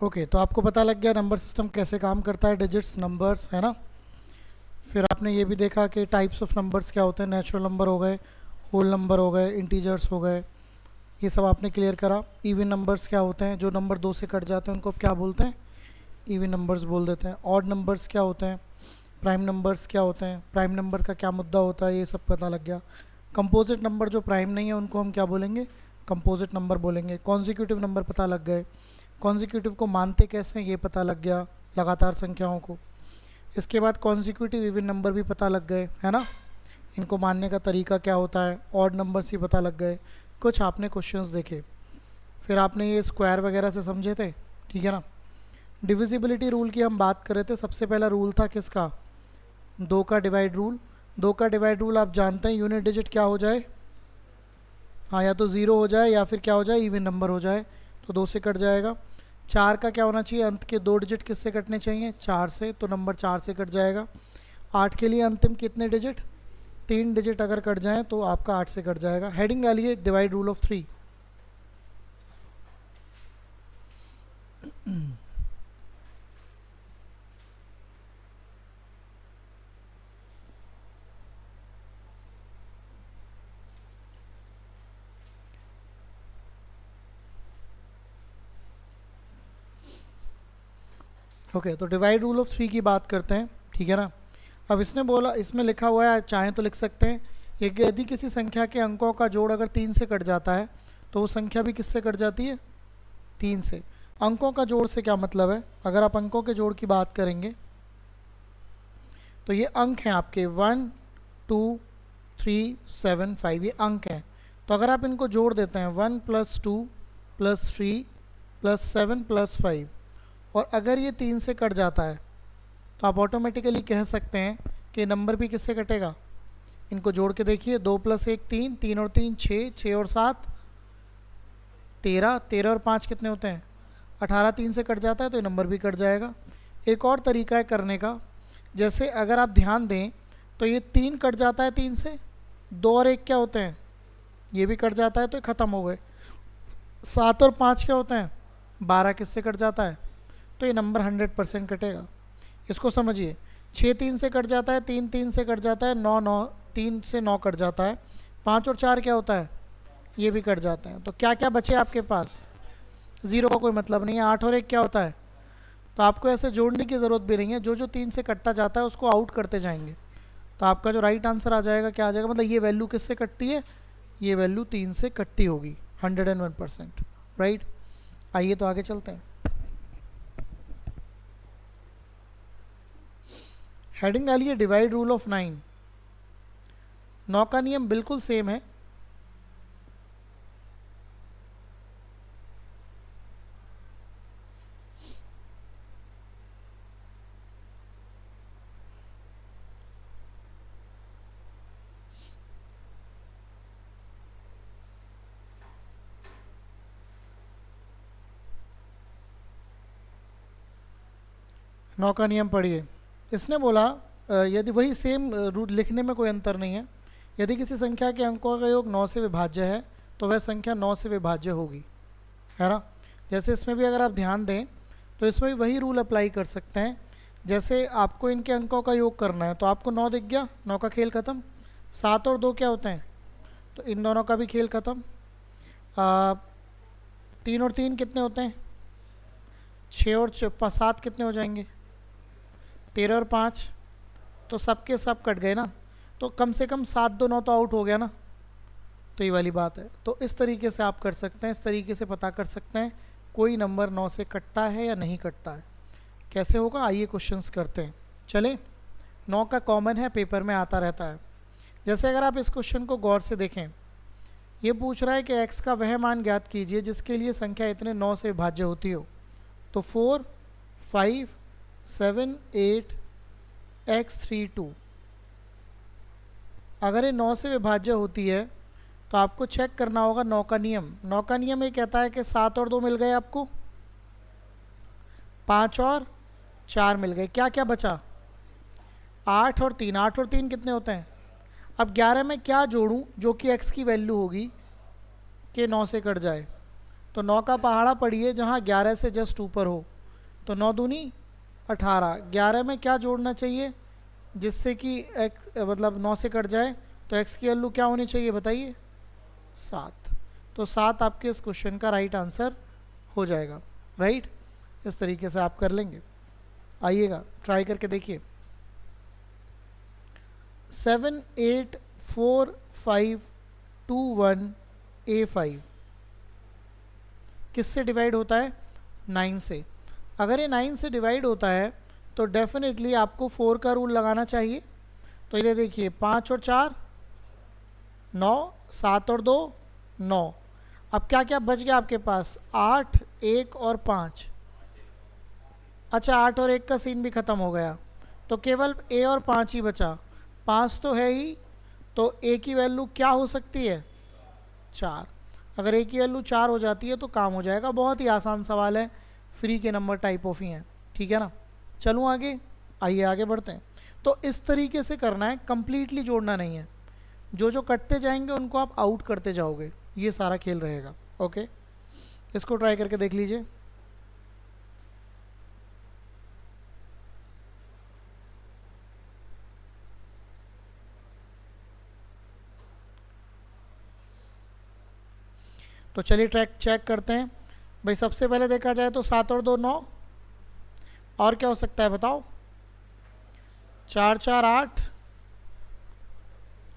Okay, तो आपको पता लग गया नंबर सिस्टम कैसे काम करता है, डिजिट्स, नंबर्स, है ना। फिर आपने ये भी देखा कि टाइप्स ऑफ नंबर्स क्या होते हैं, नेचुरल नंबर हो गए, होल नंबर हो गए, इंटीजर्स हो गए, ये सब आपने क्लियर करा। इवन नंबर्स क्या होते हैं, जो नंबर दो से कट जाते हैं उनको क्या बोलते हैं, इवन नंबर्स बोल देते हैं। ऑड नंबर्स क्या होते हैं, प्राइम नंबर्स क्या होते हैं, प्राइम नंबर का क्या मुद्दा होता है, ये सब पता लग गया। कंपोजिट नंबर जो प्राइम नहीं है उनको हम क्या बोलेंगे, कंपोजिट नंबर बोलेंगे। कॉन्जिक्यूटिव नंबर पता लग गए, कॉन्जिक्यूटिव को मानते कैसे हैं ये पता लग गया, लगातार संख्याओं को। इसके बाद कॉन्जिक्यूटिव इवन नंबर भी पता लग गए, है ना, इनको मानने का तरीका क्या होता है। ऑड नंबर्स ही पता लग गए। कुछ आपने क्वेश्चंस देखे, फिर आपने ये स्क्वायर वगैरह से समझे थे, ठीक है ना। डिविजिबिलिटी रूल की हम बात कर रहे थे। सबसे पहला रूल था किसका, दो का डिवाइड रूल। दो का डिवाइड रूल आप जानते हैं, यूनिट डिजिट क्या हो जाए, हाँ, या तो ज़ीरो हो जाए या फिर क्या हो जाए, इवन नंबर हो जाए, तो दो से कट जाएगा। चार का क्या होना चाहिए, अंत के दो डिजिट किससे कटने चाहिए, चार से, तो नंबर चार से कट जाएगा। आठ के लिए अंतिम कितने डिजिट, तीन डिजिट अगर कट जाएँ तो आपका आठ से कट जाएगा। हेडिंग डालिए divide rule of three. Okay, तो डिवाइड रूल ऑफ थ्री की बात करते हैं, ठीक है ना। अब इसने बोला, इसमें लिखा हुआ है, चाहें तो लिख सकते हैं ये कि यदि किसी संख्या के अंकों का जोड़ अगर तीन से कट जाता है तो वो संख्या भी किससे कट जाती है, तीन से। अंकों का जोड़ से क्या मतलब है, अगर आप अंकों के जोड़ की बात करेंगे तो ये अंक हैं आपके 1 2 3 7 5, ये अंक हैं। तो अगर आप इनको जोड़ देते हैं 1 + 2 + 3 + 7 + 5, और अगर ये तीन से कट जाता है तो आप ऑटोमेटिकली कह सकते हैं कि नंबर भी किससे कटेगा। इनको जोड़ के देखिए, 2 + 1 3, 3 और 3 6, 6 और 7 13, 13 और 5 कितने होते हैं 18, तीन से कट जाता है तो ये नंबर भी कट जाएगा। एक और तरीका है करने का, जैसे अगर आप ध्यान दें तो ये तीन कट जाता है तीन से, दो और एक क्या होते हैं, ये भी कट जाता है तो ये ख़त्म हो गए। 7 और 5 क्या होते हैं, 12 किससे कट जाता है, तो ये नंबर 100% कटेगा। इसको समझिए, 6 3 से कट जाता है, 3 3 से कट जाता है, 9 9 3 से 9 कट जाता है, 5 और 4 क्या होता है, ये भी कट जाते हैं। तो क्या क्या बचे आपके पास, ज़ीरो का कोई मतलब नहीं है। 8 और 1 क्या होता है, तो आपको ऐसे जोड़ने की ज़रूरत भी नहीं है, जो जो तीन से कटता जाता है उसको आउट करते जाएंगे। तो आपका जो राइट आंसर आ जाएगा क्या आ जाएगा, मतलब ये वैल्यू किससे कटती है, ये वैल्यू तीन से कटती होगी 101%, राइट। आइए तो आगे चलते हैं। हेडिंग डालिए डिवाइड रूल ऑफ 9। 9 का नियम बिल्कुल सेम है। नौ का नियम पढ़िए। इसने बोला यदि वही सेम रूट लिखने में कोई अंतर नहीं है, यदि किसी संख्या के अंकों का योग 9 से विभाज्य है तो वह संख्या 9 से विभाज्य होगी, है ना। जैसे इसमें भी अगर आप ध्यान दें तो इसमें भी वही रूल अप्लाई कर सकते हैं। जैसे आपको इनके अंकों का योग करना है तो आपको 9 दिख गया, 9 का खेल ख़त्म। 7 और 2 क्या होते हैं, तो इन दोनों का भी खेल ख़त्म। 3 और 3 कितने होते हैं, 6 और 7 कितने हो जाएंगे, 13 और 5, तो सबके सब कट गए ना। तो कम से कम 7 2 9 तो आउट हो गया ना, तो ये वाली बात है। तो इस तरीके से आप कर सकते हैं, इस तरीके से पता कर सकते हैं कोई नंबर 9 से कटता है या नहीं कटता है। कैसे होगा, आइए क्वेश्चंस करते हैं। चलें, 9 का कॉमन है, पेपर में आता रहता है। जैसे अगर आप इस क्वेश्चन को गौर से देखें, ये पूछ रहा है कि x का वह मान ज्ञात कीजिए जिसके लिए संख्या इतने 9 से विभाज्य होती हो। तो 4 5 7 8 x 3 2, अगर ये 9 से विभाज्य होती है तो आपको चेक करना होगा 9 का नियम। 9 का नियम ये कहता है कि 7 और 2 मिल गए आपको, 5 और 4 मिल गए, क्या क्या बचा, 8 और 3। 8 और 3 कितने होते हैं। अब 11 में क्या जोड़ूं जो कि x की वैल्यू होगी कि 9 से कट जाए, तो 9 का पहाड़ा पढ़िए जहाँ 11 से जस्ट ऊपर हो। तो 9 दूनी 18, 11 में क्या जोड़ना चाहिए जिससे कि x मतलब 9 से कट जाए, तो x की वैल्यू क्या होनी चाहिए बताइए, 7। तो 7 आपके इस क्वेश्चन का राइट आंसर हो जाएगा। राइट, इस तरीके से आप कर लेंगे। आइएगा ट्राई करके देखिए। 7 8 4 5 2 1 A5 किससे डिवाइड होता है, 9 से। अगर ये 9 से डिवाइड होता है तो डेफिनेटली आपको 4 का रूल लगाना चाहिए। तो ये देखिए 5 और 4 9, 7 और 2 9। अब क्या क्या बच गया आपके पास, 8 1 और 5। अच्छा 8 और 1 का सीन भी ख़त्म हो गया, तो केवल a और 5 ही बचा। 5 तो है ही, तो a की वैल्यू क्या हो सकती है, 4। अगर a की वैल्यू 4 हो जाती है तो काम हो जाएगा। बहुत ही आसान सवाल है, फ्री के नंबर टाइप ऑफ ही हैं, ठीक है ना। चलूँ आगे, आइए आगे बढ़ते हैं। तो इस तरीके से करना है, कंप्लीटली जोड़ना नहीं है। जो जो कटते जाएंगे उनको आप आउट करते जाओगे, ये सारा खेल रहेगा। ओके, इसको ट्राई करके देख लीजिए। तो चलिए ट्रैक चेक करते हैं भाई। सबसे पहले देखा जाए तो 7 और 2 9, और क्या हो सकता है बताओ, 4 4 8।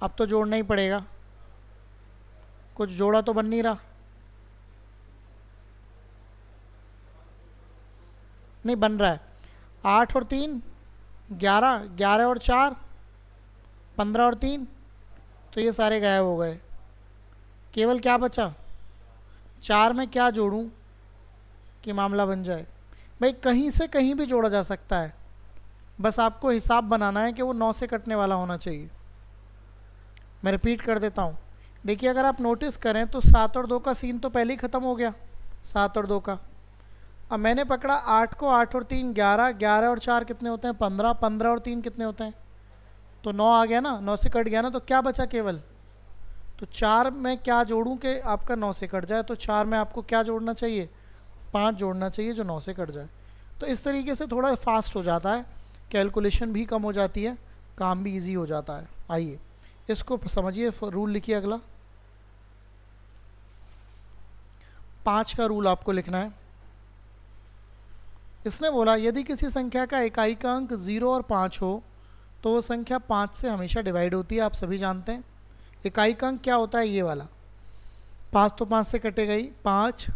अब तो जोड़ना ही पड़ेगा, कुछ जोड़ा तो बन नहीं रहा। नहीं बन रहा है। 8 और 3 11, 11 और 4 15 और 3, तो ये सारे गायब हो गए। केवल क्या बचा, 4 में क्या जोड़ूं कि मामला बन जाए। भाई कहीं से कहीं भी जोड़ा जा सकता है, बस आपको हिसाब बनाना है कि वो 9 से कटने वाला होना चाहिए। मैं रिपीट कर देता हूँ, देखिए अगर आप नोटिस करें तो 7 और 2 का सीन तो पहले ही ख़त्म हो गया, 7 और 2 का। अब मैंने पकड़ा 8 को, 8 और 3 11, 11 और 4 कितने होते हैं 15, 15 और 3 कितने होते हैं, तो 9 आ गया ना, 9 से कट गया ना, तो क्या बचा केवल, तो 4 में क्या जोड़ूं कि आपका 9 से कट जाए, तो 4 में आपको क्या जोड़ना चाहिए, 5 जोड़ना चाहिए जो 9 से कट जाए। तो इस तरीके से थोड़ा फास्ट हो जाता है, कैलकुलेशन भी कम हो जाती है, काम भी इजी हो जाता है। आइए इसको समझिए, रूल लिखिए अगला। 5 का रूल आपको लिखना है। इसने बोला यदि किसी संख्या का इकाई का अंक 0 और 5 हो तो वो संख्या 5 से हमेशा डिवाइड होती है। आप सभी जानते हैं इकाई का अंक क्या होता है, ये वाला 5 तो 5 से कटेगा ही। 5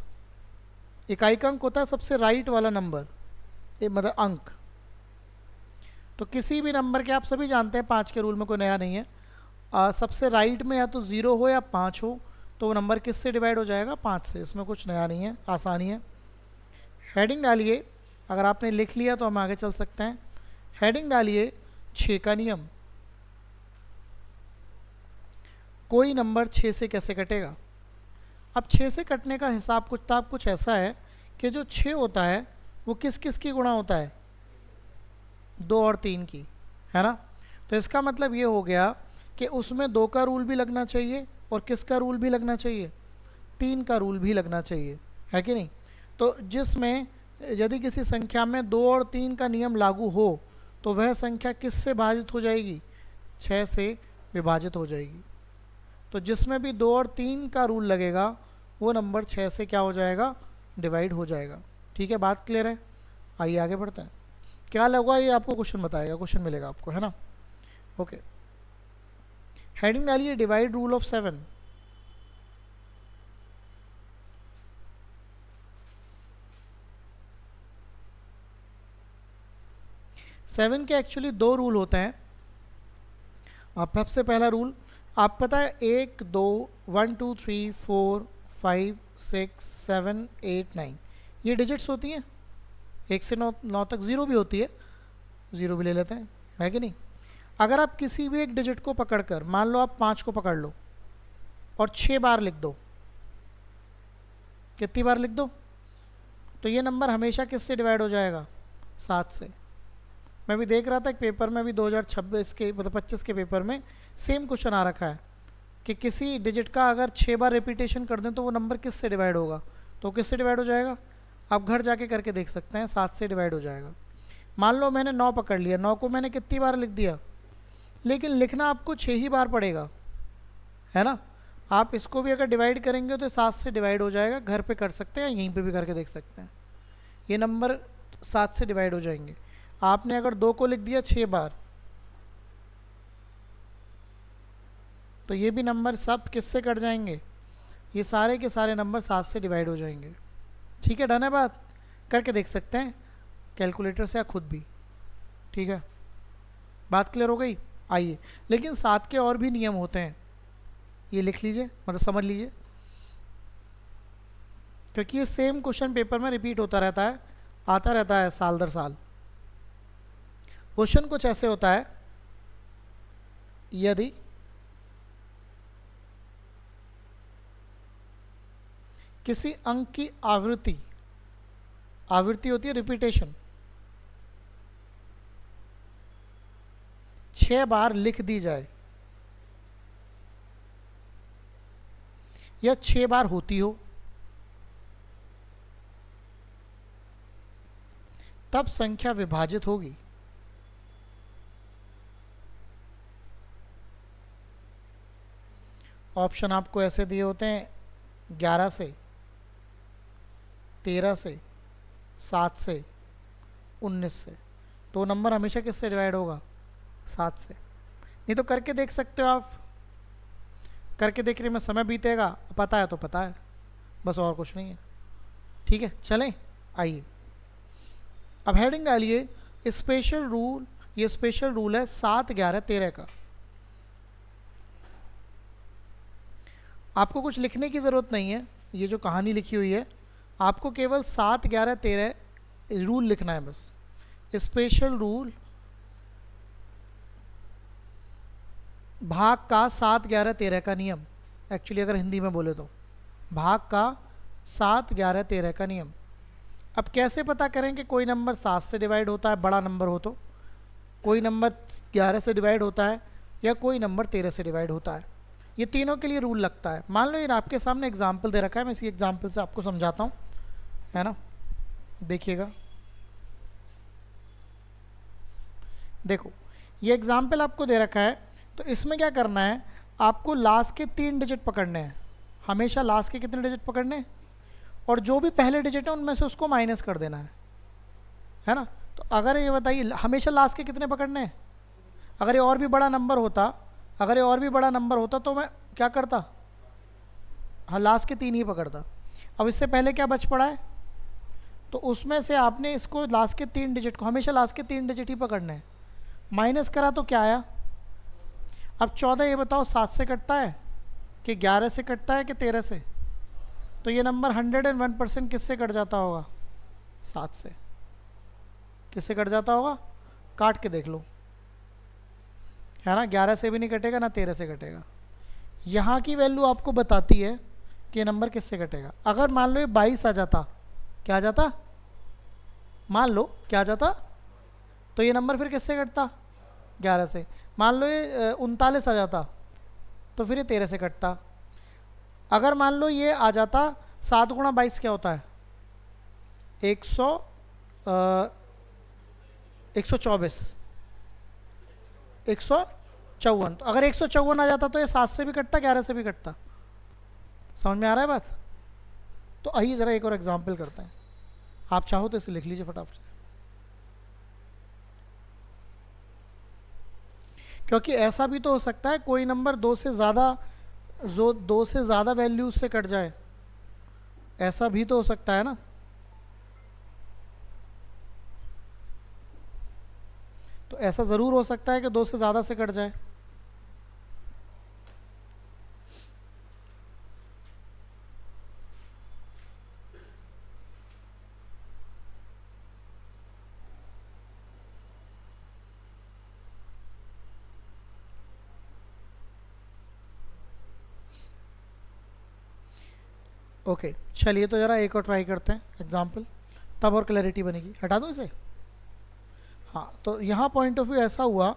इकाई का अंक होता है सबसे राइट वाला नंबर, मतलब अंक। तो किसी भी नंबर के, आप सभी जानते हैं 5 के रूल में कोई नया नहीं है। सबसे राइट में या तो 0 हो या 5 हो, तो वो नंबर किससे डिवाइड हो जाएगा, 5 से। इसमें कुछ नया नहीं है, आसानी है। हेडिंग डालिए, अगर आपने लिख लिया तो हम आगे चल सकते हैं। हेडिंग डालिए 6 का नियम। कोई नंबर 6 से कैसे कटेगा। अब 6 से कटने का हिसाब किताब कुछ ऐसा है कि जो 6 होता है वो किस किस की गुणा होता है, 2 और 3 की, है ना। तो इसका मतलब ये हो गया कि उसमें 2 का रूल भी लगना चाहिए और किसका रूल भी लगना चाहिए, 3 का रूल भी लगना चाहिए, है कि नहीं। तो जिसमें यदि किसी संख्या में 2 और 3 का नियम लागू हो तो वह संख्या किससे भाजित हो जाएगी, 6 से विभाजित हो जाएगी। तो जिसमें भी 2 और 3 का रूल लगेगा वो नंबर 6 से क्या हो जाएगा, डिवाइड हो जाएगा। ठीक है, बात क्लियर है। आइए आगे बढ़ते हैं। क्या लगा, ये आपको क्वेश्चन बताएगा, क्वेश्चन मिलेगा आपको, है ना। ओके, हेडिंग डालिए डिवाइड रूल ऑफ 7। सेवन के एक्चुअली 2 रूल होते हैं। आप सबसे पहला रूल आप पता है, 1 2 1 2 3 4 5 6 7 8 9 ये डिजिट्स होती हैं। 1 से 9 तक, 0 भी होती है, 0 भी ले लेते हैं, है कि नहीं। अगर आप किसी भी एक डिजिट को पकड़कर, मान लो आप 5 को पकड़ लो और 6 बार लिख दो, कितनी बार लिख दो, तो ये नंबर हमेशा किससे डिवाइड हो जाएगा, 7 से। मैं भी देख रहा था एक पेपर में भी 2026 के मतलब 25 के पेपर में सेम क्वेश्चन आ रखा है कि किसी डिजिट का अगर 6 बार रिपीटेशन कर दें तो वो नंबर किससे डिवाइड होगा, तो तो किससे डिवाइड हो जाएगा? आप घर जाके करके देख सकते हैं, 7 से डिवाइड हो जाएगा। मान लो मैंने 9 पकड़ लिया, 9 को मैंने कितनी बार लिख दिया, लेकिन लिखना आपको 6 ही बार पड़ेगा, है ना। आप इसको भी अगर डिवाइड करेंगे तो 7 से डिवाइड हो जाएगा। घर पे कर सकते हैं, यहीं पे भी करके देख सकते हैं। ये नंबर 7 से डिवाइड हो जाएंगे। आपने अगर 2 को लिख दिया 6 बार, तो ये भी नंबर सब किससे कट जाएंगे? ये सारे के सारे नंबर 7 से डिवाइड हो जाएंगे। ठीक है, डन है बात? करके देख सकते हैं कैलकुलेटर से या खुद भी। ठीक है, बात क्लियर हो गई? आइए, लेकिन 7 के और भी नियम होते हैं, ये लिख लीजिए, मतलब समझ लीजिए, क्योंकि ये सेम क्वेश्चन पेपर में रिपीट होता रहता है, आता रहता है साल दर साल। क्वेश्चन कुछ ऐसे होता है, यदि किसी अंक की आवृत्ति, आवृत्ति होती है रिपीटेशन, 6 बार लिख दी जाए या 6 बार होती हो, तब संख्या विभाजित होगी। ऑप्शन आपको ऐसे दिए होते हैं, 11 से, 13 से, 7 से, 19 से। तो नंबर हमेशा किससे डिवाइड होगा? 7 से। नहीं तो करके देख सकते हो आप, करके देखने में समय बीतेगा, पता है तो पता है, बस और कुछ नहीं है। ठीक है, चलें, आइए अब हेडिंग डालिए स्पेशल रूल। ये स्पेशल रूल है 7, 11, 13 का। आपको कुछ लिखने की ज़रूरत नहीं है, ये जो कहानी लिखी हुई है, आपको केवल 7, 11, 13 रूल लिखना है बस। स्पेशल रूल भाग का 7, 11, 13 का नियम। एक्चुअली अगर हिंदी में बोले तो भाग का 7, 11, 13 का नियम। अब कैसे पता करें कि कोई नंबर 7 से डिवाइड होता है, बड़ा नंबर हो तो, कोई नंबर 11 से डिवाइड होता है, या कोई नंबर 13 से डिवाइड होता है? ये तीनों के लिए रूल लगता है। मान लो ये आपके सामने एग्जाम्पल दे रखा है, मैं इसी एग्जाम्पल से आपको समझाता हूँ, है ना। देखिएगा, देखो ये एग्जाम्पल आपको दे रखा है, तो इसमें क्या करना है, आपको लास्ट के 3 डिजिट पकड़ने हैं। हमेशा लास्ट के कितने डिजिट पकड़ने हैं, और जो भी पहले डिजिट है उनमें से उसको माइनस कर देना है ना। तो अगर ये बताइए हमेशा लास्ट के कितने पकड़ने हैं? अगर ये और भी बड़ा नंबर होता, अगर ये और भी बड़ा नंबर होता तो मैं क्या करता? हाँ, लास्ट के 3 ही पकड़ता। अब इससे पहले क्या बच पड़ा है, तो उसमें से आपने इसको लास्ट के 3 डिजिट को हमेशा लास्ट के 3 डिजिट ही पकड़ने हैं। माइनस करा तो क्या आया? अब 14 ये बताओ 7 से कटता है कि 11 से कटता है कि 13 से? तो ये नंबर 101% किससे कट जाता होगा? 7 से। किससे कट जाता होगा? काट के देख लो, है ना। 11 से भी नहीं कटेगा, ना 13 से कटेगा। यहाँ की वैल्यू आपको बताती है कि नंबर किससे कटेगा। अगर मान लो ये 22 आ जाता, क्या आ जाता? मान लो क्या आ जाता, तो ये नंबर फिर किससे कटता? 11 से। मान लो ये 39 आ जाता, तो फिर ये 13 से कटता। अगर मान लो ये आ जाता 7 गुणा 22 क्या होता है? 124, 154। तो अगर 154 आ जाता तो ये 7 से भी कटता, 11 से भी कटता। समझ में आ रहा है बात? तो आइए ज़रा एक और एग्जाम्पल करते हैं। आप चाहो तो इसे लिख लीजिए फटाफट से, क्योंकि ऐसा भी तो हो सकता है कोई नंबर 2 से ज़्यादा वैल्यूज से कट जाए, ऐसा भी तो हो सकता है ना। तो ऐसा ज़रूर हो सकता है कि 2 से ज़्यादा से कट जाए। ओके, चलिए तो ज़रा एक और ट्राई करते हैं एग्जाम्पल, तब और क्लैरिटी बनेगी। हटा दूँ इसे? हाँ, तो यहाँ पॉइंट ऑफ व्यू ऐसा हुआ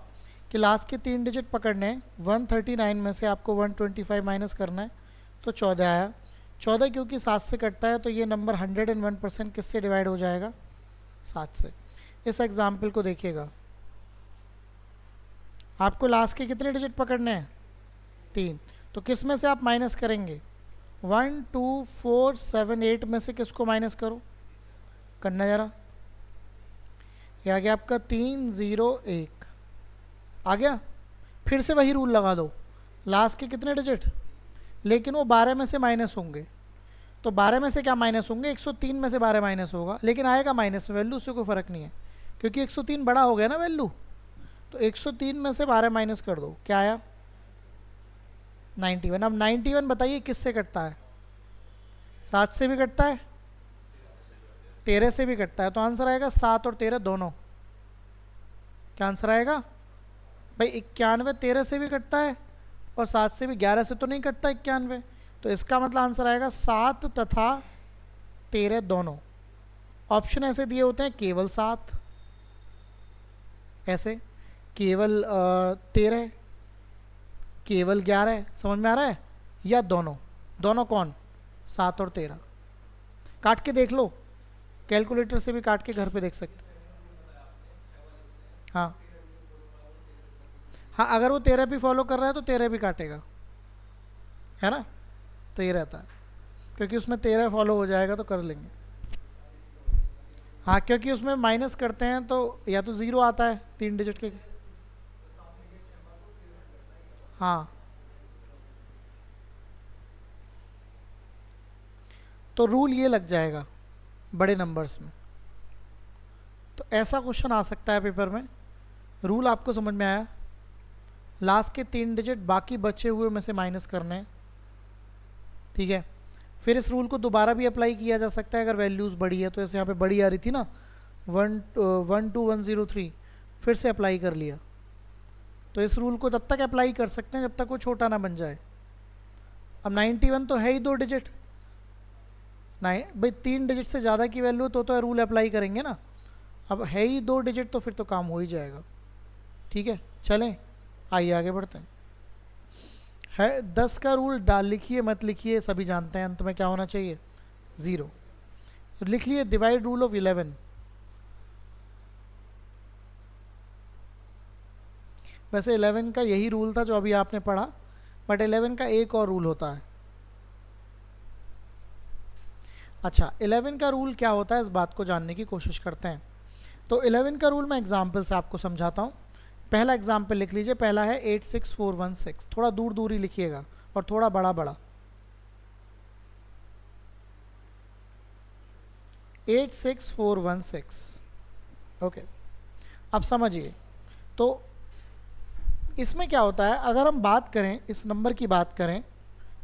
कि लास्ट के 3 डिजिट पकड़ने हैं। 139 में से आपको 125 माइनस करना है, तो 14 आया। 14 क्योंकि 7 से कटता है, तो ये नंबर 101% किससे डिवाइड हो जाएगा? 7 से। इस एग्जाम्पल को देखिएगा, आपको लास्ट के कितने डिजिट पकड़ने हैं? 3। तो किस में से आप माइनस करेंगे? 1 2 4 7 8 में से किसको माइनस करो? करना जरा। ये आ गया आपका 3 0 1 आ गया। फिर से वही रूल लगा दो, लास्ट के कितने डिजिट, लेकिन वो 12 में से माइनस होंगे। तो 12 में से क्या माइनस होंगे? 103 में से 12 माइनस होगा, लेकिन आएगा माइनस में वैल्यू, उससे कोई फ़र्क नहीं है क्योंकि 103 बड़ा हो गया ना वैल्यू। तो 103 में से 12 माइनस कर दो, क्या आया? 91। अब 91 बताइए किससे कटता है? 7 से भी कटता है, 13 से भी कटता है। तो आंसर आएगा 7 और 13 दोनों। क्या आंसर आएगा भाई? 91 13 से भी कटता है और 7 से भी। 11 से तो नहीं कटता 91, तो इसका मतलब आंसर आएगा 7 तथा 13 दोनों। ऑप्शन ऐसे दिए होते हैं, केवल 7, ऐसे केवल 13, केवल 11। समझ में आ रहा है? या दोनों। दोनों कौन? 7 और 13। काट के देख लो, कैलकुलेटर से भी काट के घर पे देख सकते। हाँ हाँ, अगर वो 13 भी फॉलो कर रहा है तो 13 भी काटेगा, है ना? तो ये रहता है, क्योंकि उसमें 13 फॉलो हो जाएगा तो कर लेंगे। हाँ, क्योंकि उसमें माइनस करते हैं तो या तो 0 आता है 3 डिजिट के। हाँ, तो रूल ये लग जाएगा बड़े नंबर्स में। तो ऐसा क्वेश्चन आ सकता है पेपर में। रूल आपको समझ में आया? लास्ट के 3 डिजिट बाकी बचे हुए में से माइनस करने हैं, ठीक है। फिर इस रूल को दोबारा भी अप्लाई किया जा सकता है अगर वैल्यूज़ बड़ी है। तो जैसे यहाँ पे बड़ी आ रही थी ना, 12103, फिर से अप्लाई कर लिया। तो इस रूल को तब तक अप्लाई कर सकते हैं जब तक वो छोटा ना बन जाए। अब 91 तो है ही 2 डिजिट, नहीं भाई 3 डिजिट से ज़्यादा की वैल्यू तो रूल अप्लाई करेंगे ना। अब है ही 2 डिजिट तो फिर तो काम हो ही जाएगा, ठीक है। चलें, आइए आगे बढ़ते हैं। है 10 का रूल डाल लिखिए मत लिखिए, सभी जानते हैं अंत में क्या होना चाहिए? 0। लिख लिए डिवाइड रूल ऑफ 11। वैसे 11 का यही रूल था जो अभी आपने पढ़ा, बट 11 का एक और रूल होता है। अच्छा, 11 का रूल क्या होता है, इस बात को जानने की कोशिश करते हैं। तो 11 का रूल मैं एग्जाम्पल से आपको समझाता हूँ। पहला एग्जाम्पल लिख लीजिए, पहला है 86416। थोड़ा दूर दूर ही लिखिएगा और थोड़ा बड़ा बड़ा। 86416, ओके। अब समझिए, तो इसमें क्या होता है, अगर हम बात करें, इस नंबर की बात करें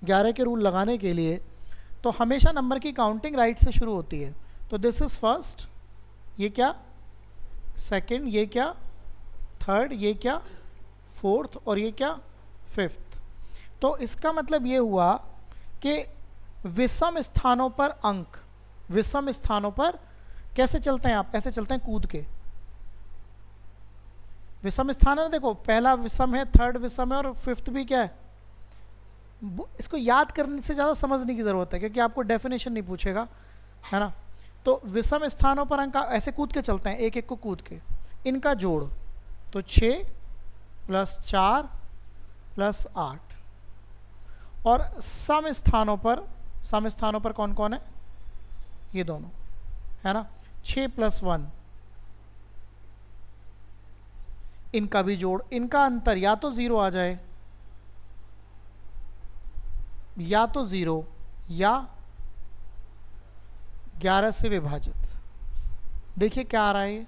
11 के रूल लगाने के लिए, तो हमेशा नंबर की काउंटिंग राइट से शुरू होती है। तो दिस इज़ फर्स्ट, ये क्या सेकंड, ये क्या थर्ड, ये क्या फोर्थ, और ये क्या फिफ्थ। तो इसका मतलब ये हुआ कि विषम स्थानों पर अंक, विषम स्थानों पर कैसे चलते हैं आप? ऐसे चलते हैं कूद के। विषम स्थान है ना, देखो पहला विषम है, थर्ड विषम है और फिफ्थ भी क्या है। इसको याद करने से ज़्यादा समझने की ज़रूरत है क्योंकि आपको डेफिनेशन नहीं पूछेगा, है ना। तो विषम स्थानों पर अंक ऐसे कूद के चलते हैं, एक एक को कूद के, इनका जोड़, तो 6 + 4 + 8। और सम स्थानों पर, सम स्थानों पर कौन कौन है? ये दोनों, है ना। 6 + 1, इनका भी जोड़, इनका अंतर या तो 0 आ जाए, या तो 0, या 11 से विभाजित। देखिए क्या आ रहा है,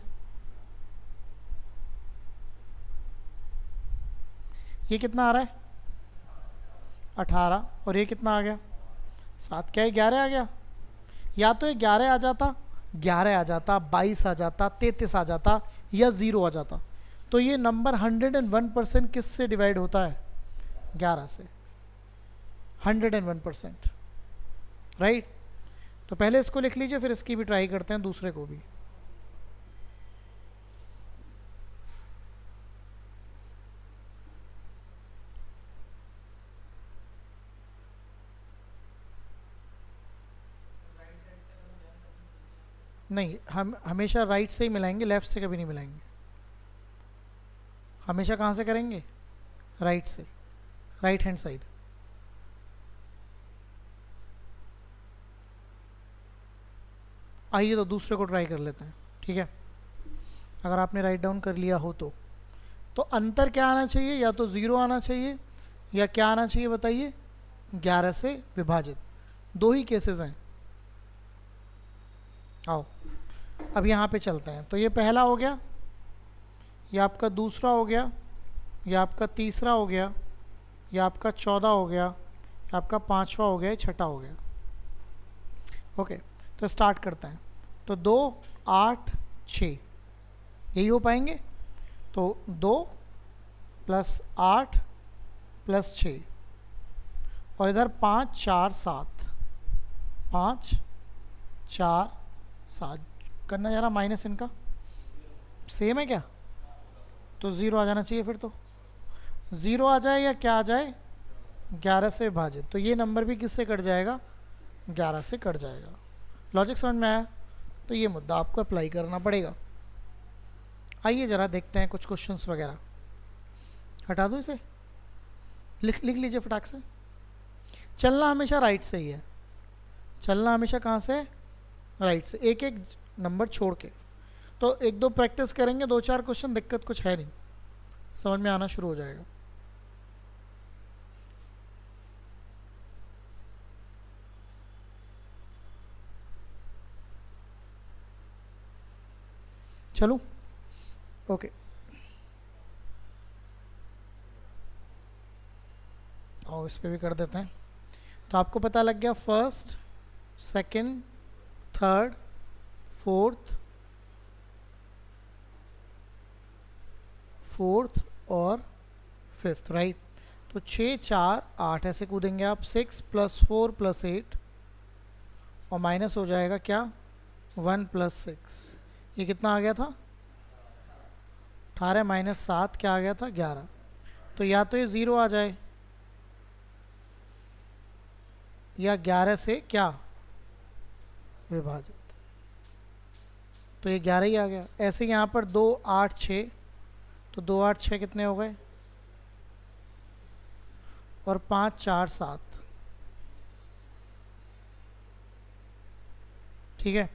ये कितना आ रहा है? 18। और ये कितना आ गया? 7। क्या है? 11 आ गया। या तो ये 11 आ जाता, 11 आ जाता, 22 आ जाता, 33 आ जाता, या 0 आ जाता। तो ये नंबर 101% किस से डिवाइड होता है? 11 से। 101%, राइट। तो पहले इसको लिख लीजिए, फिर इसकी भी ट्राई करते हैं, दूसरे को भी। नहीं, हम हमेशा राइट से ही मिलाएंगे, लेफ़्ट से कभी नहीं मिलाएंगे। हमेशा कहाँ से करेंगे? राइट से, राइट हैंड साइड। आइए तो दूसरे को ट्राई कर लेते हैं, ठीक है। अगर आपने राइट डाउन कर लिया हो तो अंतर क्या आना चाहिए? या तो 0 आना चाहिए या क्या आना चाहिए बताइए? 11 से विभाजित। दो ही केसेस हैं। आओ अब यहाँ पे चलते हैं। तो ये पहला हो गया, ये आपका दूसरा हो गया, ये आपका तीसरा हो गया, ये आपका 14 हो गया, ये आपका 5वां हो गया, ये 6ठा हो गया। ओके, तो स्टार्ट करते हैं। तो 2 8 6 यही हो पाएंगे। तो 2 + 8 + 6 और इधर 5 4 7, 5 4 7 करना जा रहा माइनस इनका सेम है क्या? तो 0 आ जाना चाहिए। फिर तो 0 आ जाए या क्या आ जाए? 11 से विभाजित। तो ये नंबर भी किससे कट जाएगा? 11 से कट जाएगा। लॉजिक समझ में आया? तो ये मुद्दा आपको अप्लाई करना पड़ेगा। आइए ज़रा देखते हैं कुछ क्वेश्चंस वगैरह। हटा दो इसे, लिख लीजिए फटाक से। चलना हमेशा राइट से ही है। चलना हमेशा कहाँ से? राइट से, एक एक नंबर छोड़ के। तो 1-2 प्रैक्टिस करेंगे, 2-4 क्वेश्चन, दिक्कत कुछ है नहीं, समझ में आना शुरू हो जाएगा। चलो ओके, और इस पे भी कर देते हैं। तो आपको पता लग गया फर्स्ट, सेकंड, थर्ड, फोर्थ और फिफ्थ, राइट। तो 6 4 8 ऐसे कूदेंगे आप। 6 + 4 + 8 और माइनस हो जाएगा क्या? 1 + 6। ये कितना आ गया था? 18 - 7 क्या आ गया था? 11। तो या तो ये 0 आ जाए या 11 से क्या विभाजित। तो ये 11 ही आ गया। ऐसे यहाँ पर 2 8 6, तो 2 8 6 कितने हो गए? और 5 4 7, ठीक है।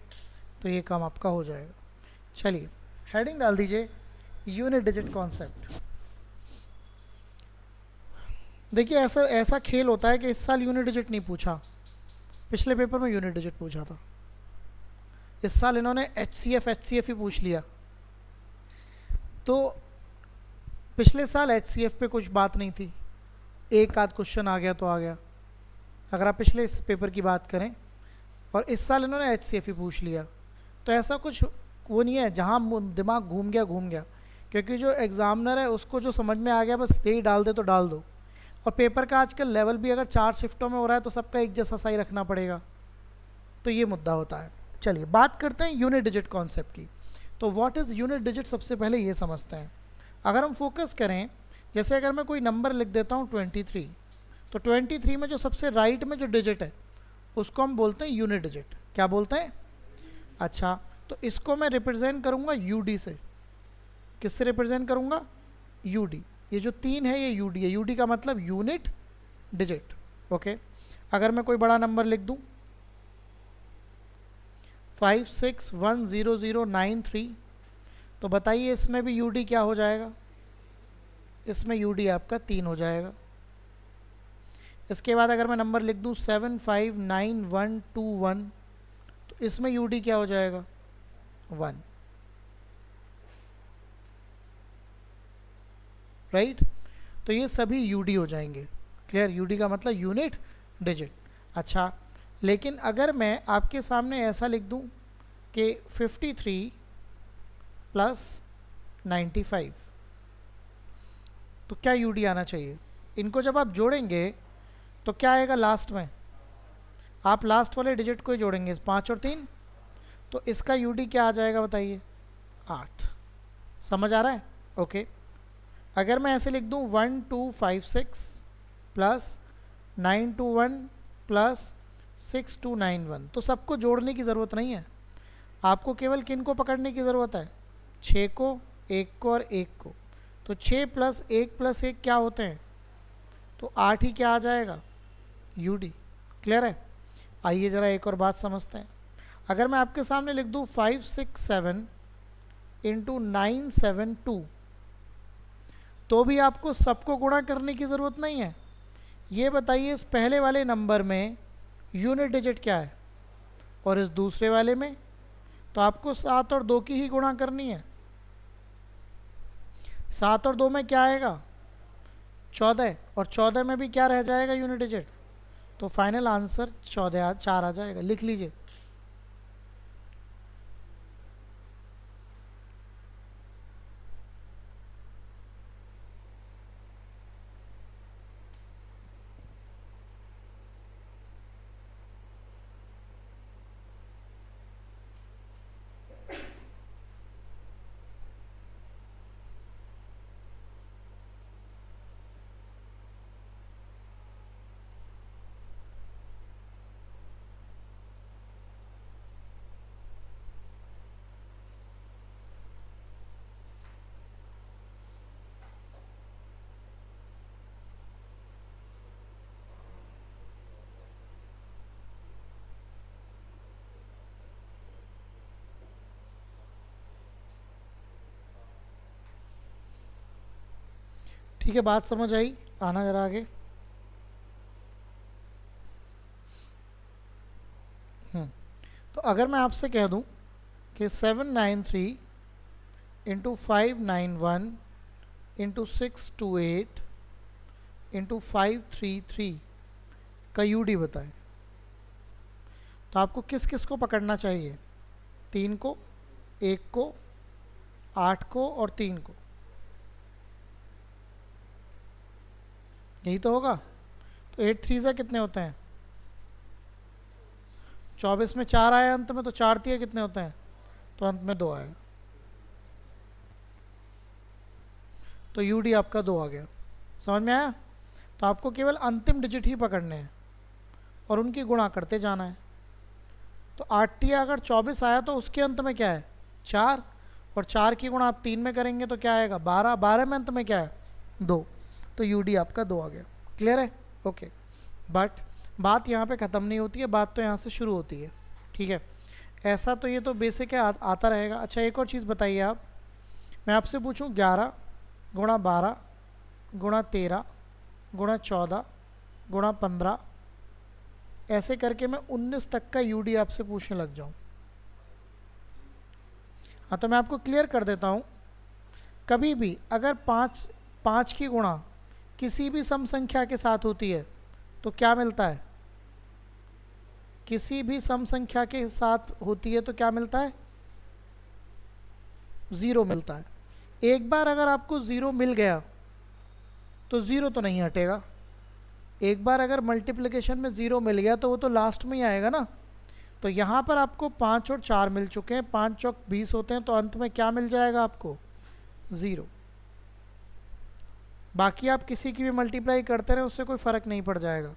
तो ये काम आपका हो जाएगा। चलिए हेडिंग डाल दीजिए, यूनिट डिजिट कॉन्सेप्ट। देखिए ऐसा खेल होता है कि इस साल यूनिट डिजिट नहीं पूछा, पिछले पेपर में यूनिट डिजिट पूछा था। इस साल इन्होंने HCF ही पूछ लिया। तो पिछले साल HCF पे कुछ बात नहीं थी, एक आध क्वेश्चन आ गया तो आ गया, अगर आप पिछले इस पेपर की बात करें। और इस साल इन्होंने HCF ही पूछ लिया। तो ऐसा कुछ वो नहीं है जहाँ दिमाग घूम गया, क्योंकि जो एग्ज़ामिनर है उसको जो समझ में आ गया बस यही डाल दे तो डाल दो। और पेपर का आजकल लेवल भी अगर 4 शिफ्टों में हो रहा है तो सबका एक जैसा सा ही रखना पड़ेगा। तो ये मुद्दा होता है। चलिए बात करते हैं यूनिट डिजिट कॉन्सेप्ट की। तो व्हाट इज़ यूनिट डिजिट, सबसे पहले ये समझते हैं। अगर हम फोकस करें, जैसे अगर मैं कोई नंबर लिख देता हूँ 23, तो 23 में जो सबसे राइट में जो डिजिट है उसको हम बोलते हैं यूनिट डिजिट। क्या बोलते हैं? अच्छा, तो इसको मैं रिप्रेजेंट करूँगा UD से। किससे रिप्रेजेंट करूँगा? UD। ये जो 3 है ये UD है। UD का मतलब यूनिट डिजिट। ओके, अगर मैं कोई बड़ा नंबर लिख दूँ 56100093, तो बताइए इसमें भी UD क्या हो जाएगा? इसमें UD आपका 3 हो जाएगा। इसके बाद अगर मैं नंबर लिख दूँ 759121, तो इसमें UD क्या हो जाएगा? 1, राइट। तो ये सभी UD हो जाएंगे। क्लियर? UD का मतलब यूनिट डिजिट। अच्छा, लेकिन अगर मैं आपके सामने ऐसा लिख दूं कि 53 + 95, तो क्या UD आना चाहिए? इनको जब आप जोड़ेंगे तो क्या आएगा लास्ट में? आप लास्ट वाले डिजिट को ही जोड़ेंगे, 5 और 3, तो इसका UD क्या आ जाएगा बताइए? 8। समझ आ रहा है? ओके। अगर मैं ऐसे लिख दूं 1256 + 921 + 6291, तो सबको जोड़ने की ज़रूरत नहीं है। आपको केवल किन को पकड़ने की ज़रूरत है, 6 को, 1 को और 1 को। तो 6 प्लस 1 क्या होते हैं, तो 8 ही क्या आ जाएगा, यूडी। क्लियर है। आइए ज़रा एक और बात समझते हैं। अगर मैं आपके सामने लिख दूँ 567 इंटू 972, तो भी आपको सबको गुणा करने की ज़रूरत नहीं है। ये बताइए इस पहले वाले नंबर में यूनिट डिजिट क्या है और इस दूसरे वाले में, तो आपको 7 और 2 की ही गुणा करनी है। 7 और 2 में क्या आएगा, 14, और 14 में भी क्या रह जाएगा, यूनिट डिजिट। तो फाइनल आंसर 14 4 आ जाएगा। लिख लीजिए। ठीक है, बात समझ आई, आना जरा आगे। तो अगर मैं आपसे कह दूं कि 793 इंटू 591 इंटू 628 इंटू 533 का यूडी बताएं, तो आपको किस किस को पकड़ना चाहिए, 3 को, 1 को, 8 को और 3 को। यही तो होगा। तो 8 3 से कितने होते हैं, 24 में 4 आया अंत में, तो 4 3 कितने होते हैं, तो अंत में 2 आया। तो यूडी आपका 2 आ गया। समझ में आया। तो आपको केवल अंतिम डिजिट ही पकड़ने हैं और उनकी गुणा करते जाना है। तो 8 3 अगर 24 आया तो उसके अंत में क्या है, 4, और 4 की गुणा आप 3 में करेंगे तो क्या आएगा, 12, 12 में अंत में क्या है, 2। तो यूडी आपका 2 आ गया। क्लियर है। ओके। बट बात यहाँ पे ख़त्म नहीं होती है, बात तो यहाँ से शुरू होती है। ठीक है। ऐसा तो ये तो बेसिक है, आता रहेगा। अच्छा एक और चीज़ बताइए आप, मैं आपसे पूछूं 11 गुणा 12 गुणा 13 गुणा 14 गुणा 15, ऐसे करके मैं 19 तक का यूडी आपसे पूछने लग जाऊं। हाँ तो मैं आपको क्लियर कर देता हूँ, कभी भी अगर पाँच की गुणा किसी भी सम संख्या के साथ होती है तो क्या मिलता है, किसी भी सम संख्या के साथ होती है तो क्या मिलता है, 0 मिलता है। एक बार अगर आपको 0 मिल गया तो 0 तो नहीं हटेगा। एक बार अगर मल्टीप्लिकेशन में 0 मिल गया तो वो तो लास्ट में ही आएगा ना। तो यहाँ पर आपको 5 और 4 मिल चुके हैं, 5 चौक 20 होते हैं, तो अंत में क्या मिल जाएगा आपको, 0। बाकी आप किसी की भी मल्टीप्लाई करते रहे, उससे कोई फ़र्क नहीं पड़ जाएगा।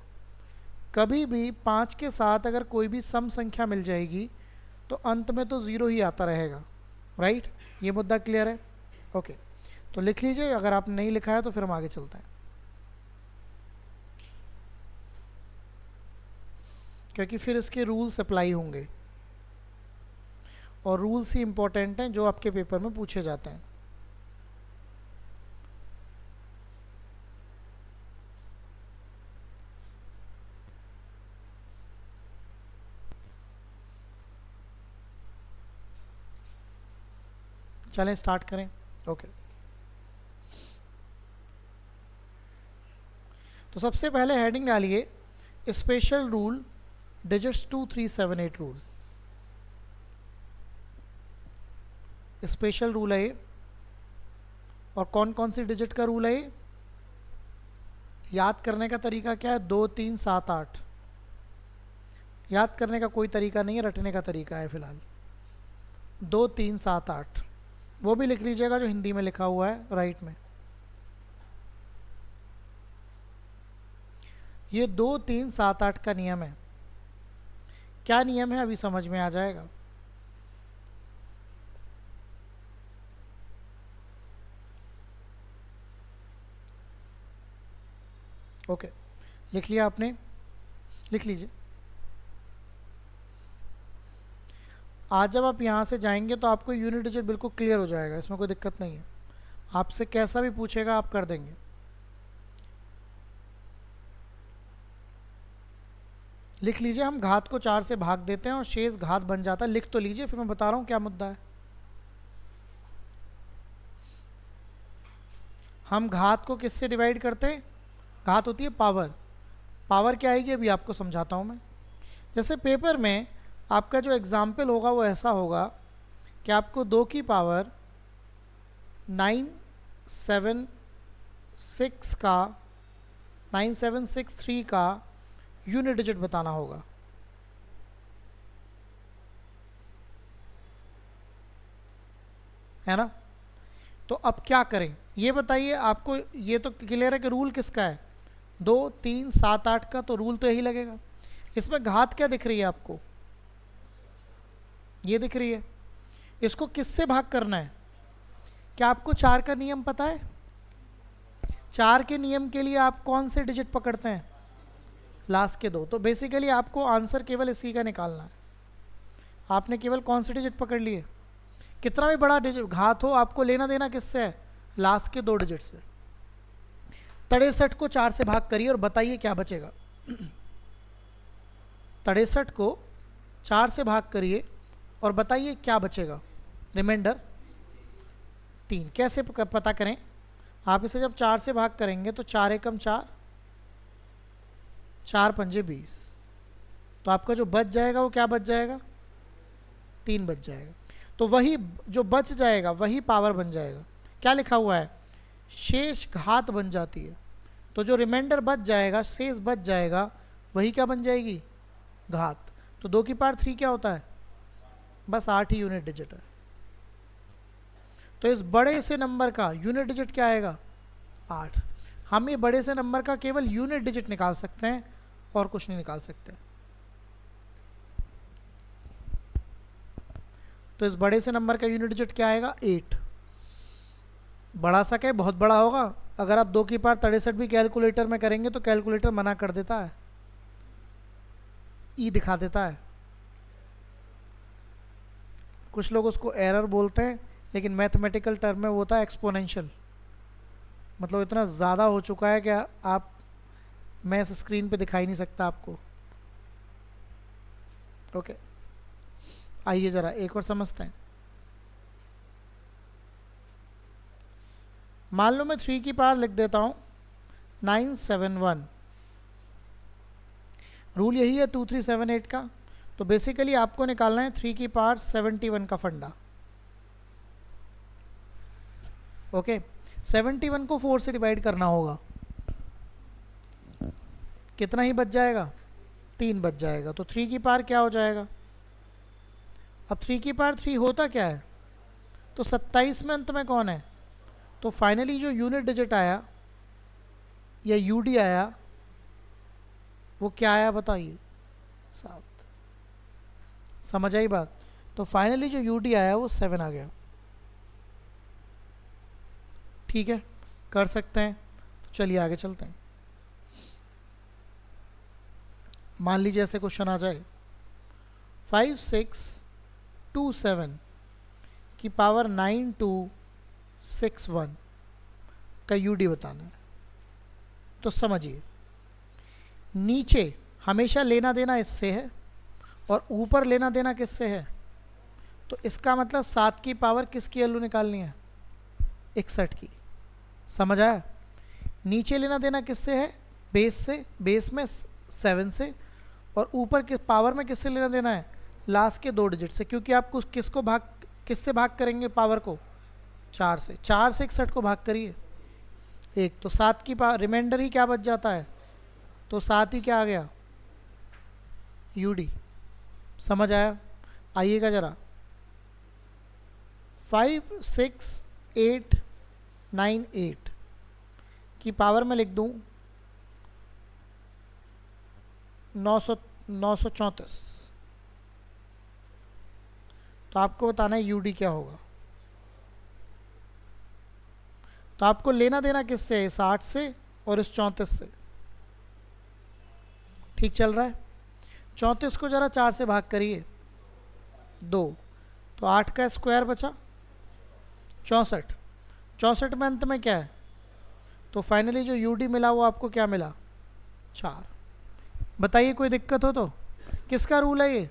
कभी भी 5 के साथ अगर कोई भी सम संख्या मिल जाएगी तो अंत में तो 0 ही आता रहेगा। राइट। ये मुद्दा क्लियर है। ओके। तो लिख लीजिए, अगर आपने नहीं लिखा है तो फिर हम आगे चलते हैं, क्योंकि फिर इसके रूल्स अप्लाई होंगे और रूल्स ही इंपॉर्टेंट हैं जो आपके पेपर में पूछे जाते हैं। चलें स्टार्ट करें। ओके। तो सबसे पहले हेडिंग डालिए special rule digits 2 3 7 8 rule. Special rule है ये। और कौन कौन सी डिजिट का रूल है ये, याद करने का तरीका क्या है, 2 3 7 8। याद करने का कोई तरीका नहीं है, रटने का तरीका है फिलहाल। 2 3 7 8 वो भी लिख लीजिएगा जो हिंदी में लिखा हुआ है राइट में। ये 2 3 7 8 का नियम है। क्या नियम है अभी समझ में आ जाएगा। ओके, लिख लिया आपने, लिख लीजिए। आज जब आप यहाँ से जाएंगे तो आपको यूनिट डिजिट बिल्कुल क्लियर हो जाएगा, इसमें कोई दिक्कत नहीं है। आपसे कैसा भी पूछेगा आप कर देंगे। लिख लीजिए, हम घात को 4 से भाग देते हैं और शेष घात बन जाता है। लिख तो लीजिए, फिर मैं बता रहा हूँ क्या मुद्दा है। हम घात को किससे डिवाइड करते हैं? घात होती है पावर। पावर क्या आएगी अभी आपको समझाता हूँ मैं। जैसे पेपर में आपका जो एग्जाम्पल होगा वो ऐसा होगा कि आपको 2 की पावर 9763 का यूनिट डिजिट बताना होगा। है ना? तो अब क्या करें ये बताइए। आपको ये तो क्लियर है कि रूल किसका है? 2, 3, 7, 8 का, तो रूल तो यही लगेगा। इसमें घात क्या दिख रही है आपको? ये दिख रही है। इसको किससे भाग करना है? क्या आपको 4 का नियम पता है? 4 के नियम के लिए आप कौन से डिजिट पकड़ते हैं? लास्ट के 2। तो बेसिकली आपको आंसर केवल इसी का निकालना है। आपने केवल कौन से डिजिट पकड़ लिए? कितना भी बड़ा डिजिट घात हो, आपको लेना देना किससे है? लास्ट के 2 डिजिट से। 63 को 4 से भाग करिए और बताइए क्या बचेगा। 63 को 4 से भाग करिए और बताइए क्या बचेगा। रिमाइंडर 3। कैसे पता करें? आप इसे जब 4 से भाग करेंगे तो 4 एकम 4, 4 पंजे 20। तो आपका जो बच जाएगा वो क्या बच जाएगा? 3 बच जाएगा। तो वही जो बच जाएगा वही पावर बन जाएगा। क्या लिखा हुआ है? शेष घात बन जाती है। तो जो रिमाइंडर बच जाएगा, शेष बच जाएगा, वही क्या बन जाएगी? घात। तो 2 की पावर 3 क्या होता है? बस 8 ही यूनिट डिजिट है। तो इस बड़े से नंबर का यूनिट डिजिट क्या आएगा? 8। हम ये बड़े से नंबर का केवल यूनिट डिजिट निकाल सकते हैं और कुछ नहीं निकाल सकते। तो इस बड़े से नंबर का यूनिट डिजिट क्या आएगा? 8। बड़ा सा क्या? बहुत बड़ा होगा। अगर आप 2 की पावर 63 भी कैलकुलेटर में करेंगे तो कैलकुलेटर मना कर देता है, ई दिखा देता है। कुछ लोग उसको एरर बोलते हैं, लेकिन मैथमेटिकल टर्म में वो होता है एक्सपोनेंशियल। मतलब इतना ज़्यादा हो चुका है कि आप, मैं इस स्क्रीन पे दिखाई नहीं सकता आपको। ओके, आइए ज़रा एक और समझते हैं। मान लो मैं 3 की पावर लिख देता हूँ 971। रूल यही है 2378 का। तो बेसिकली आपको निकालना है 3 की पावर 71 का फंडा। ओके, 71 को 4 से डिवाइड करना होगा। कितना ही बच जाएगा? 3 बच जाएगा। तो 3 की पावर क्या हो जाएगा? अब 3 की पावर 3 होता क्या है? तो 27 में अंत में कौन है? तो फाइनली जो यूनिट डिजिट आया या यूडी आया वो क्या आया बताइए? 7। समझ आई बात? तो फाइनली जो यूडी आया वो 7 आ गया। ठीक है, कर सकते हैं। तो चलिए आगे चलते हैं। मान लीजिए ऐसे क्वेश्चन आ जाए 5627 की पावर 9261 का यूडी बताना है। तो समझिए, नीचे हमेशा लेना देना इससे है और ऊपर लेना देना किससे है? तो इसका मतलब 7 की पावर किसकी वैल्यू निकालनी है? 61 की। समझ आया? नीचे लेना देना किससे है? बेस से, बेस में 7 से, और ऊपर के पावर में किससे लेना देना है? लास्ट के 2 डिजिट से। क्योंकि आप किससे भाग करेंगे पावर को? 4 से। 4 से 61 को भाग करिए 1, तो 7 की पावर, रिमाइंडर ही क्या बच जाता है? तो 7 ही क्या आ गया? यूडी। समझ आया? आइएगा ज़रा, 56898 की पावर में लिख दूं 934। तो आपको बताना है यूडी क्या होगा। तो आपको लेना देना किससे है? इस 8 से और इस 34 से। ठीक चल रहा है। 34 को ज़रा 4 से भाग करिए, 2, तो 8 का स्क्वायर बचा 64। 64 में अंत में क्या है, तो फाइनली जो यूडी मिला वो आपको क्या मिला, 4। बताइए कोई दिक्कत हो तो। किसका रूल है ये,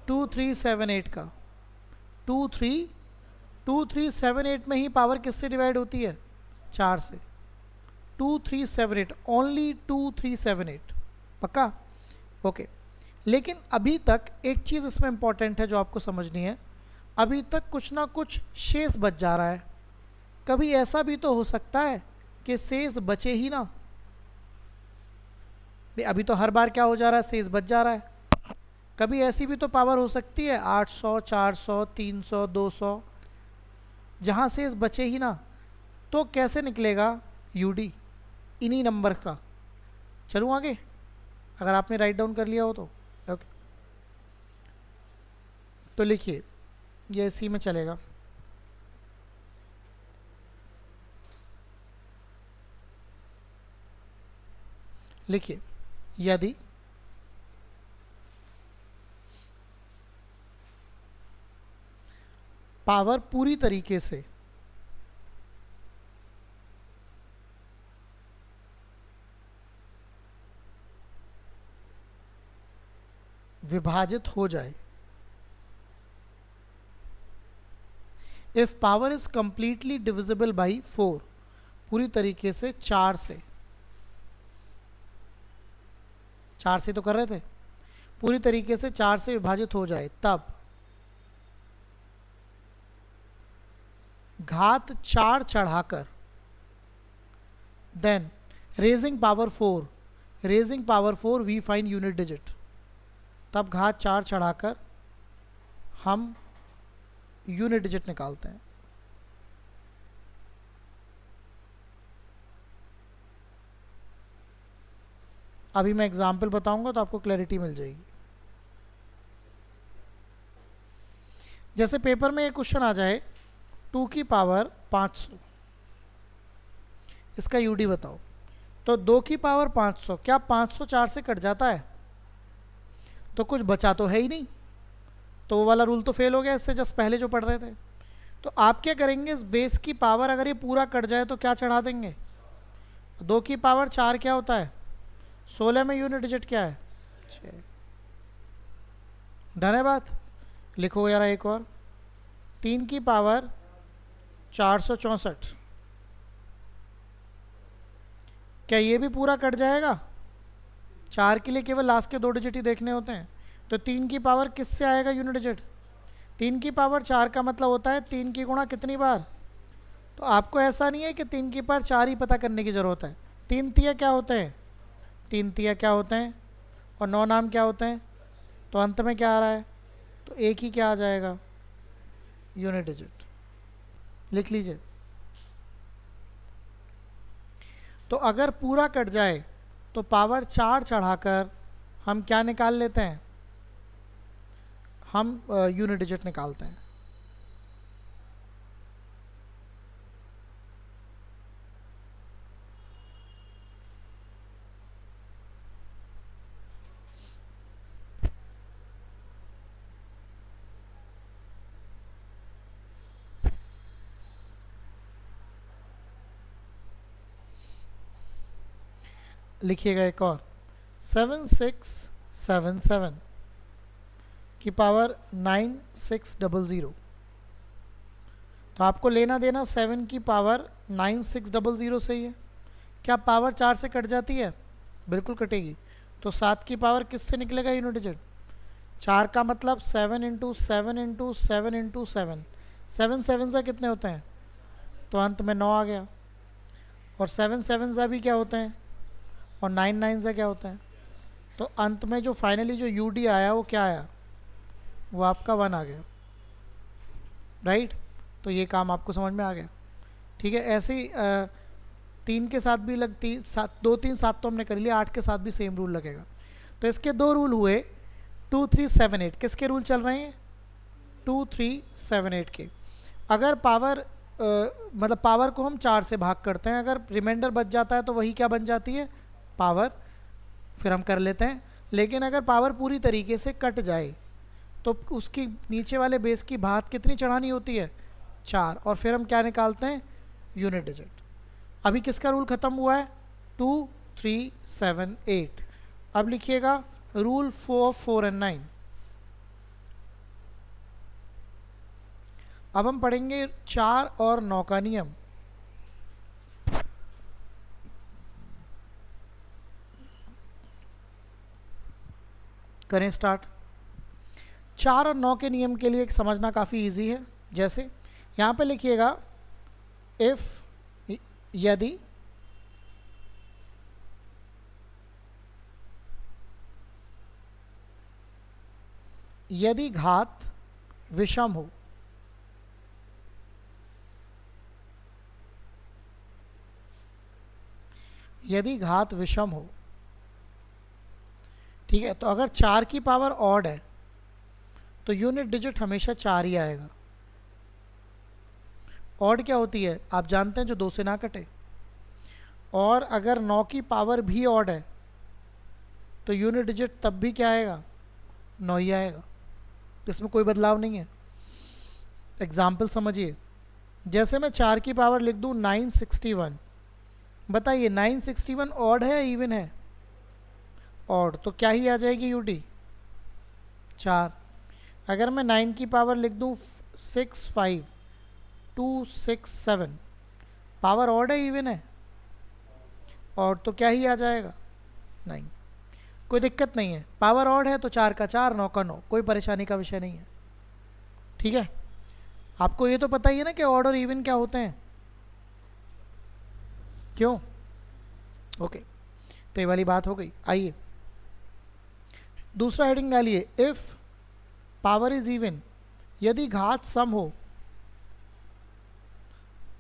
2378 का। 2378 में ही पावर किससे डिवाइड होती है, 4 से। 2378, ओनली 2378, पक्का, ओके। लेकिन अभी तक एक चीज़ इसमें इंपॉर्टेंट है जो आपको समझनी है, अभी तक कुछ ना कुछ शेष बच जा रहा है। कभी ऐसा भी तो हो सकता है कि शेष बचे ही ना, अभी तो हर बार क्या हो जा रहा है, शेष बच जा रहा है। कभी ऐसी भी तो पावर हो सकती है 800, 400, 300, 200, जहाँ शेष बचे ही ना, तो कैसे निकलेगा यूडी, इन्हीं नंबर का। चलूँ आगे, अगर आपने राइट डाउन कर लिया हो तो ओके। तो लिखिए, ये इसी में चलेगा। लिखिए, यदि पावर पूरी तरीके से विभाजित हो जाए, if power is completely divisible by 4, पूरी तरीके से 4 से, 4 से तो कर रहे थे, पूरी तरीके से 4 से विभाजित हो जाए, तब घात 4 चढ़ाकर, then raising power 4 we find unit digit. तब घात 4 चढ़ाकर हम यूनिट डिजिट निकालते हैं। अभी मैं एग्जाम्पल बताऊंगा तो आपको क्लैरिटी मिल जाएगी। जैसे पेपर में एक क्वेश्चन आ जाए 2 की पावर 500, इसका यूडी बताओ, तो 2 की पावर 500, क्या 500 4 से कट जाता है, तो कुछ बचा तो है ही नहीं, तो वो वाला रूल तो फेल हो गया इससे जस्ट पहले जो पढ़ रहे थे। तो आप क्या करेंगे, इस बेस की पावर अगर ये पूरा कट जाए तो क्या चढ़ा देंगे, 2 की पावर 4 क्या होता है 16 में यूनिट डिजिट क्या है 6। डन है बात। लिखो यार एक और, 3 की पावर 464, क्या ये भी पूरा कट जाएगा, 4 के लिए केवल लास्ट के 2 डिजिट ही देखने होते हैं। तो 3 की पावर किससे आएगा यूनिट डिजिट, 3 की पावर 4 का मतलब होता है 3 की गुणा कितनी बार। तो आपको ऐसा नहीं है कि 3 की पावर 4 ही पता करने की ज़रूरत है, 3 तिया क्या होते हैं, 3 तिया क्या होते हैं, और 9 नाम क्या होते हैं। तो अंत में क्या आ रहा है, तो एक ही क्या आ जाएगा, यूनिट डिजिट। लिख लीजिए। तो अगर पूरा कट जाए तो पावर 4 चढ़ाकर हम क्या निकाल लेते हैं, हम यूनिट डिजिट निकालते हैं। लिखिएगा एक और, 7677 की पावर 9600। तो आपको लेना देना 7 की पावर 9600 से ही है। क्या पावर 4 से कट जाती है, बिल्कुल कटेगी। तो 7 की पावर किससे निकलेगा यूनिट डिजिट, 4 का मतलब 7 इंटू 7 इंटू 7 इंटू 7, 7 7 से कितने होते हैं, तो अंत में 9 आ गया। और 7 7 से भी क्या होते हैं, और 9 9 से क्या होता है। तो अंत में जो फाइनली जो यूडी आया वो क्या आया, वो आपका 1 आ गया, राइट। तो ये काम आपको समझ में आ गया, ठीक है। ऐसे ही 3 के साथ भी लगती, 2 3 7 तो हमने कर लिया, 8 के साथ भी सेम रूल लगेगा। तो इसके 2 रूल हुए, 2 3 7 8 किसके रूल चल रहे हैं, 2 3 7 8 के। अगर पावर मतलब पावर को हम 4 से भाग करते हैं, अगर रिमाइंडर बच जाता है तो वही क्या बन जाती है, पावर। फिर हम कर लेते हैं। लेकिन अगर पावर पूरी तरीके से कट जाए तो उसकी नीचे वाले बेस की भात कितनी चढ़ानी होती है? 4। और फिर हम क्या निकालते हैं? Unit digit. अभी किसका रूल ख़त्म हुआ है? 2, 3, 7, 8। अब लिखिएगा रूल 4, 4 एंड 9। अब हम पढ़ेंगे 4 और 9 का नियम। करें स्टार्ट। 4 और 9 के नियम के लिए समझना काफ़ी इजी है। जैसे यहाँ पे लिखिएगा इफ़, यदि यदि घात विषम हो, यदि घात विषम हो, ठीक है, तो अगर 4 की पावर ऑड है तो यूनिट डिजिट हमेशा 4 ही आएगा। ऑड क्या होती है? आप जानते हैं, जो 2 से ना कटे। और अगर 9 की पावर भी ऑड है तो यूनिट डिजिट तब भी क्या आएगा? 9 ही आएगा। इसमें कोई बदलाव नहीं है। एग्जाम्पल समझिए। जैसे मैं 4 की पावर लिख दूं 961, बताइए 961 ऑड है या इवन है? ऑड, तो क्या ही आ जाएगी यूडी? 4। अगर मैं 9 की पावर लिख दूं 65267, पावर ऑड है इवन है? ऑड, तो क्या ही आ जाएगा? 9। कोई दिक्कत नहीं है, पावर ऑड है तो 4 का 4, 9 का 9, कोई परेशानी का विषय नहीं है। ठीक है, आपको ये तो पता ही है ना कि ऑड और इवन क्या होते हैं। क्यों? ओके, तो ये वाली बात हो गई। आइए दूसरा हेडिंग डालिए, इफ पावर इज इवन, यदि घात सम हो,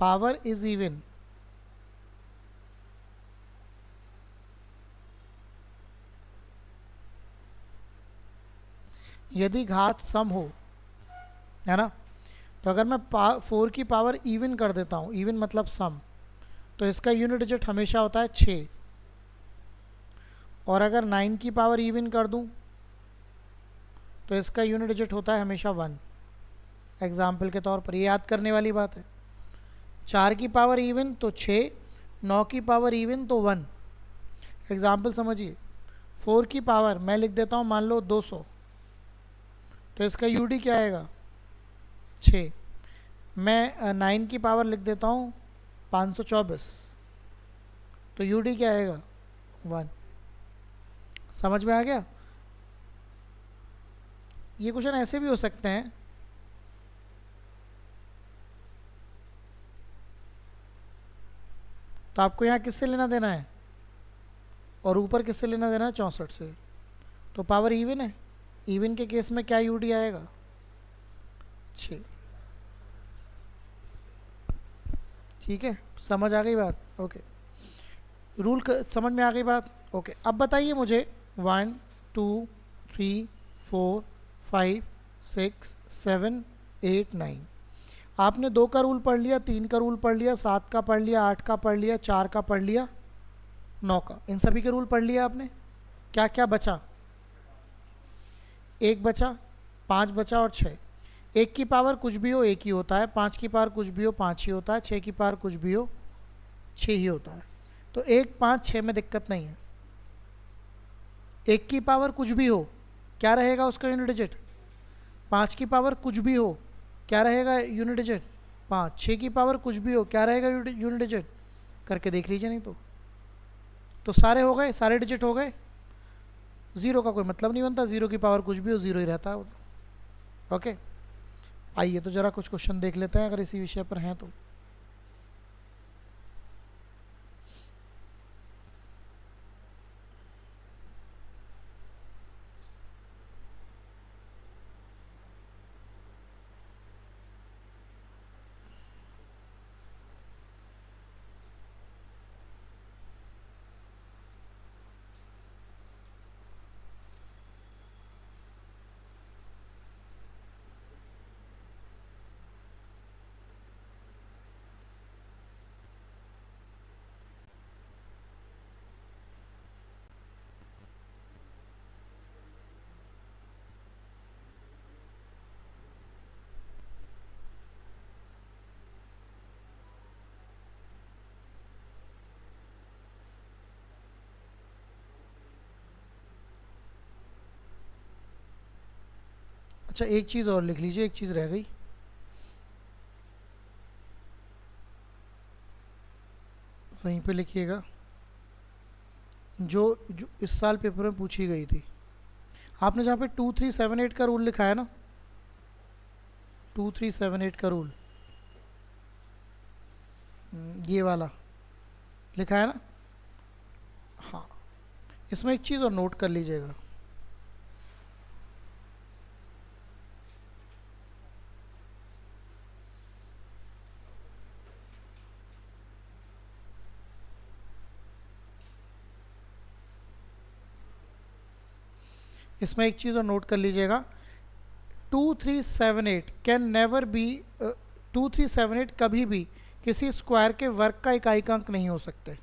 पावर इज इवन, यदि घात सम हो, है ना। तो अगर मैं 4 की पावर इवन कर देता हूँ, इवन मतलब सम, तो इसका यूनिट डिजिट हमेशा होता है 6। और अगर 9 की पावर इवन कर दूँ तो इसका यूनिट डिजिट होता है हमेशा 1। एग्जाम्पल के तौर पर ये याद करने वाली बात है। 4 की पावर इवन तो 6, 9 की पावर इवन तो 1। एग्जाम्पल समझिए। 4 की पावर मैं लिख देता हूँ मान लो 200, तो इसका यूडी क्या आएगा? 6। मैं 9 की पावर लिख देता हूँ 524, तो यूडी क्या आएगा? 1। समझ में आ गया? ये क्वेश्चन ऐसे भी हो सकते हैं, तो आपको यहाँ किससे लेना देना है? और ऊपर किससे लेना देना है? 64 से। तो पावर इवन है, इवन के केस में क्या यूडी आएगा? 6। ठीक है, समझ आ गई बात? ओके, रूल समझ में आ गई बात? ओके, अब बताइए मुझे 1, 2, 3, 4, 5, 6, 7, 8, 9। आपने 2 का रूल पढ़ लिया, 3 का रूल पढ़ लिया, 7 का पढ़ लिया, 8 का पढ़ लिया, 4 का पढ़ लिया, 9 का, इन सभी के रूल पढ़ लिया आपने। क्या क्या बचा? 1 बचा, 5 बचा और 6। 1 की पावर कुछ भी हो 1 ही होता है, 5 की पावर कुछ भी हो 5 ही होता है, 6 की पावर कुछ भी हो 6 ही होता है। तो 1, 5, 6 में दिक्कत नहीं है। 1 की पावर कुछ भी हो, क्या रहेगा उसका यूनिट डिजिट? 5 की पावर कुछ भी हो, क्या रहेगा यूनिट डिजिट? 5। 6 की पावर कुछ भी हो, क्या रहेगा यूनिट डिजिट? करके देख लीजिए, नहीं तो सारे हो गए, सारे डिजिट हो गए। ज़ीरो का कोई मतलब नहीं बनता, ज़ीरो की पावर कुछ भी हो, ज़ीरो ही रहता है। ओके, आइए तो ज़रा कुछ क्वेश्चन देख लेते हैं अगर इसी विषय पर हैं तो। अच्छा एक चीज़ और लिख लीजिए, एक चीज़ रह गई, वहीं पे लिखिएगा, जो जो इस साल पेपर में पूछी गई थी। आपने जहाँ पे 2378 का रूल लिखा है ना, 2378 का रूल, ये वाला लिखा है ना, हाँ, इसमें एक चीज़ और नोट कर लीजिएगा, इसमें एक चीज़ और नोट कर लीजिएगा, 2378 कैन नेवर बी, 2378 कभी भी किसी स्क्वायर के वर्ग का इकाई अंक नहीं हो सकते।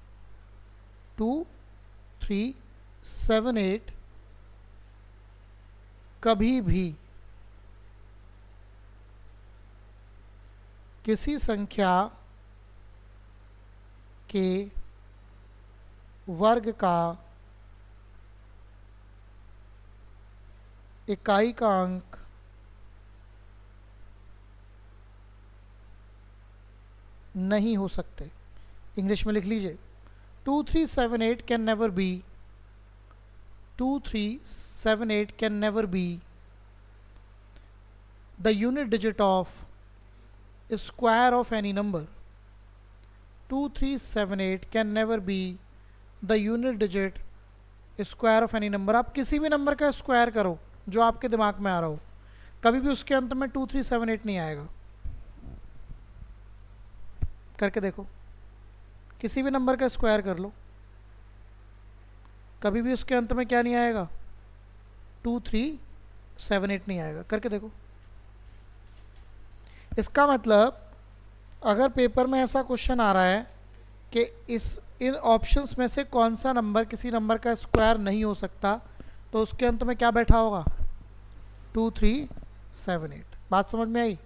2378 कभी भी किसी संख्या के वर्ग का इकाई का अंक नहीं हो सकते। इंग्लिश में लिख लीजिए, 2378 can never be, 2378 can never be the unit digit of square of any number. 2378 can never be the unit digit square of any number. आप किसी भी नंबर का स्क्वायर करो जो आपके दिमाग में आ रहा हो, कभी भी उसके अंत में 2378 नहीं आएगा। करके देखो, किसी भी नंबर का स्क्वायर कर लो, कभी भी उसके अंत में क्या नहीं आएगा, 2378 नहीं आएगा। करके देखो। इसका मतलब अगर पेपर में ऐसा क्वेश्चन आ रहा है कि इन ऑप्शंस में से कौन सा नंबर किसी नंबर का स्क्वायर नहीं हो सकता, तो उसके अंत में क्या बैठा होगा, 2378। बात समझ में आई?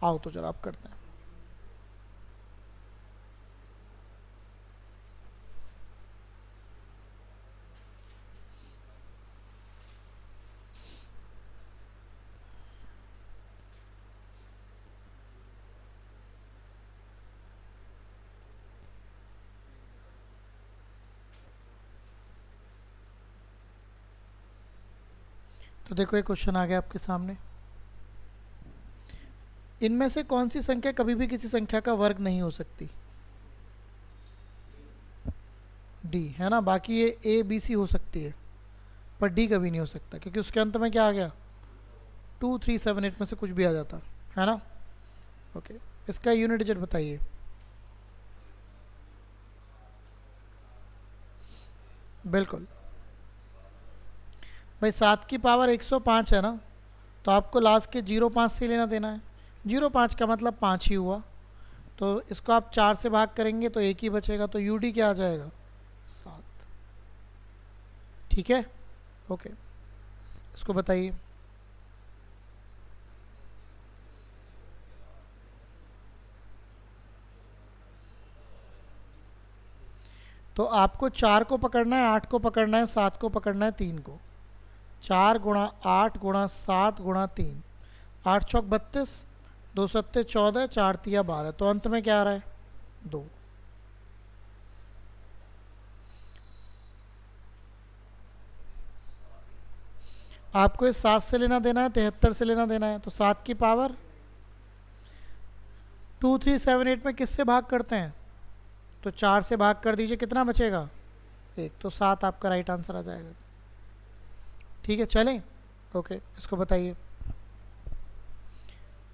आओ तो जरा आप करते हैं। तो देखो एक क्वेश्चन आ गया आपके सामने, इनमें से कौन सी संख्या कभी भी किसी संख्या का वर्ग नहीं हो सकती? डी, है ना। बाकी ये ए बी सी हो सकती है, पर डी कभी नहीं हो सकता, क्योंकि उसके अंत में क्या आ गया, 2378 में से कुछ भी आ जाता है ना। ओके, इसका यूनिट डिजिट बताइए। बिल्कुल भाई, 7 की पावर 105 है ना, तो आपको लास्ट के 05 से लेना देना है। 05 का मतलब 5 ही हुआ, तो इसको आप 4 से भाग करेंगे तो एक ही बचेगा, तो यूडी क्या आ जाएगा, 7। ठीक है, ओके, इसको बताइए। तो आपको 4 को पकड़ना है, 8 को पकड़ना है, 7 को पकड़ना है, 3 को। 4 गुणा 8 गुणा 7 गुणा 3, 8 चौक 32, 2 सत्ते 14, 4 तिया 12, तो अंत में क्या आ रहा है, 2। आपको इस 7 से लेना देना है, 73 से लेना देना है, तो 7 की पावर 2378 में किससे भाग करते हैं, तो 4 से भाग कर दीजिए, कितना बचेगा, 1, तो 7 आपका राइट आंसर आ जाएगा। ठीक है, चलें, ओके, इसको बताइए।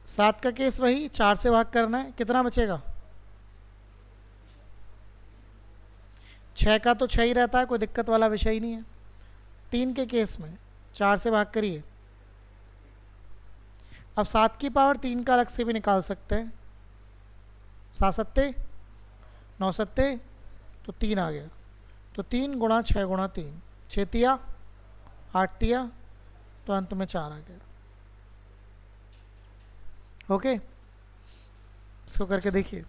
7 का केस वही, 4 से भाग करना है, कितना बचेगा, 6 का तो 6 ही रहता है, कोई दिक्कत वाला विषय ही नहीं है। 3 के केस में 4 से भाग करिए। अब 7 की पावर 3 का अलग से भी निकाल सकते हैं, 7 सत्ते 9 सत्ते, तो 3 आ गया, तो 3 गुणा 6 गुणा 3, 6 तिया 8 तिया, तो अंत में 4 आ गया। ओके, इसको करके देखिए।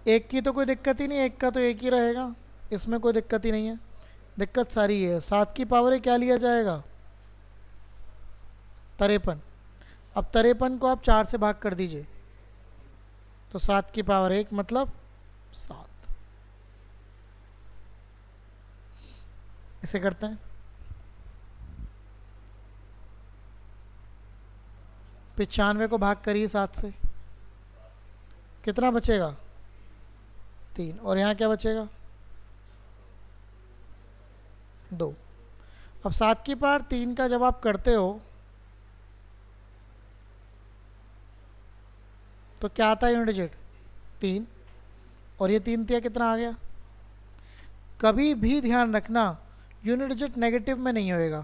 एक की तो कोई दिक्कत ही नहीं, एक का तो एक ही रहेगा, इसमें कोई दिक्कत ही नहीं है। दिक्कत सारी है। 7 की पावर क्या लिया जाएगा? 53। अब 53 को आप 4 से भाग कर दीजिए, तो 7 की पावर 1 मतलब 7। इसे करते हैं। 95 को भाग करिए 7 से, कितना बचेगा? 3। और यहाँ क्या बचेगा? 2। अब 7 की पावर 3 का जब आप करते हो तो क्या आता है यूनिट डिजिट? 3। और ये 3 तिया कितना आ गया? कभी भी ध्यान रखना यूनिट डिजिट नेगेटिव में नहीं होएगा,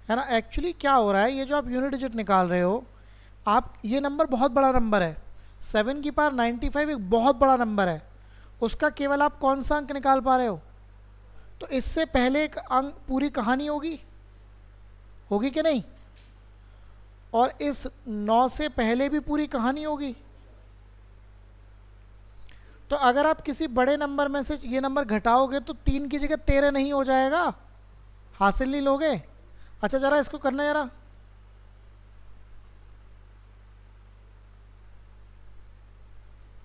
है ना। एक्चुअली क्या हो रहा है, ये जो आप यूनिट डिजिट निकाल रहे हो, आप ये नंबर बहुत बड़ा नंबर है, 7 की पावर 95 एक बहुत बड़ा नंबर है, उसका केवल आप कौन सा अंक निकाल पा रहे हो? तो इससे पहले एक अंक पूरी कहानी होगी, होगी कि नहीं? और इस 9 से पहले भी पूरी कहानी होगी। तो अगर आप किसी बड़े नंबर में से ये नंबर घटाओगे तो 3 की जगह 13 नहीं हो जाएगा? हासिल नहीं लोगे? अच्छा जरा इसको करना, जरा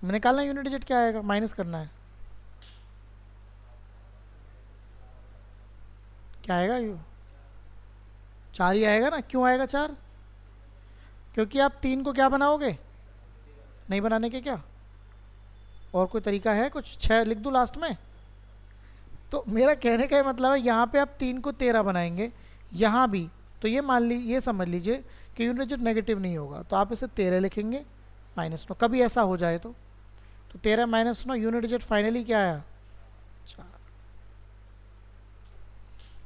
निकालना यूनिट डिजिट क्या आएगा, माइनस करना है। क्या आएगा? 4 ही आएगा ना। क्यों आएगा 4? क्योंकि आप 3 को क्या बनाओगे? नहीं बनाने के क्या? और कोई तरीका है कुछ? 6 लिख दूँ लास्ट में? तो मेरा कहने का मतलब है यहाँ पे आप 3 को 13 बनाएंगे, यहाँ भी, तो ये मान ली, ये समझ लीजिए कि यूनिट डिजिट नेगेटिव नहीं होगा, तो आप इसे 13 लिखेंगे -9। कभी ऐसा हो जाए तो 13 -9 यूनिट डिजिट फाइनली क्या आया? 4।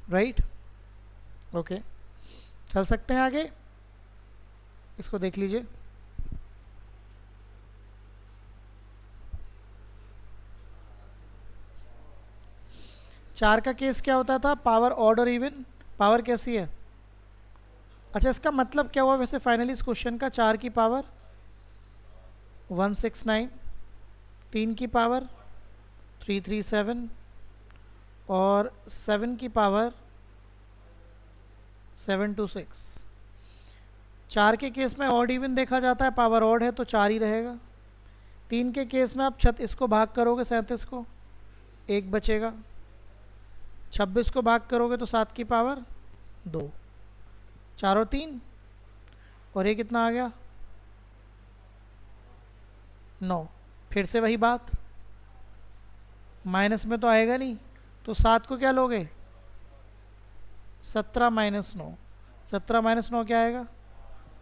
राइट, ओके, चल सकते हैं आगे। इसको देख लीजिए। चार का केस क्या होता था? पावर ऑड और इवन। पावर कैसी है? अच्छा, इसका मतलब क्या हुआ वैसे फाइनली इस क्वेश्चन का? 4 की पावर 169, 3 की पावर 337 और 7 की पावर 726। 4 के केस में ऑड इवन देखा जाता है, पावर ऑड है तो 4 ही रहेगा। 3 के केस में आप इसको भाग करोगे 37 को, 1 बचेगा। 26 को भाग करोगे तो 7 की पावर 2, 4 और 3, और ये कितना आ गया? 9। फिर से वही बात, माइनस में तो आएगा नहीं, तो 7 को क्या लोगे? 17 -9। 17 -9 क्या आएगा?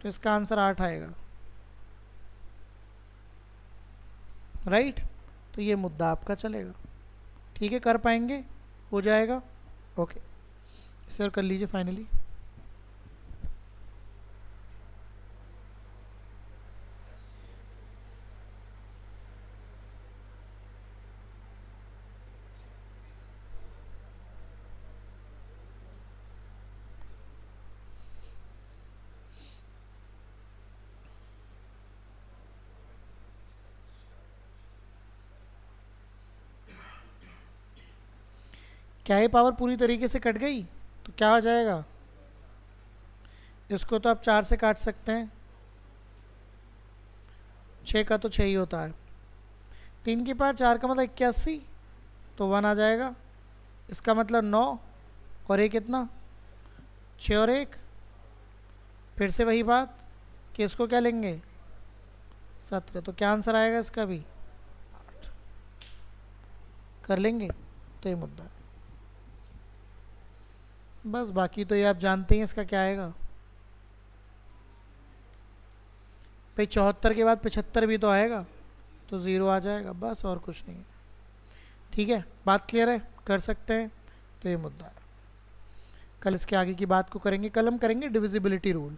तो इसका आंसर 8 आएगा। राइट, तो ये मुद्दा आपका चलेगा। ठीक है, कर पाएंगे? हो जाएगा? ओके, इसे और कर लीजिए फाइनली। क्या ये पावर पूरी तरीके से कट गई? तो क्या हो जाएगा? इसको तो आप 4 से काट सकते हैं, 6 का तो 6 ही होता है। 3 की पावर 4 का मतलब 81, तो 1 आ जाएगा। इसका मतलब 9 और 1 कितना? 6 और 1। फिर से वही बात कि इसको क्या लेंगे? 17। तो क्या आंसर आएगा इसका भी? 8। कर लेंगे? तो ये मुद्दा है बस। बाकी तो ये आप जानते हैं इसका क्या आएगा भाई। 74 के बाद 75 भी तो आएगा, तो 0 आ जाएगा बस, और कुछ नहीं। ठीक है, बात क्लियर है? कर सकते हैं? तो ये मुद्दा है। कल इसके आगे की बात को करेंगे, कल हम करेंगे डिविजिबिलिटी रूल।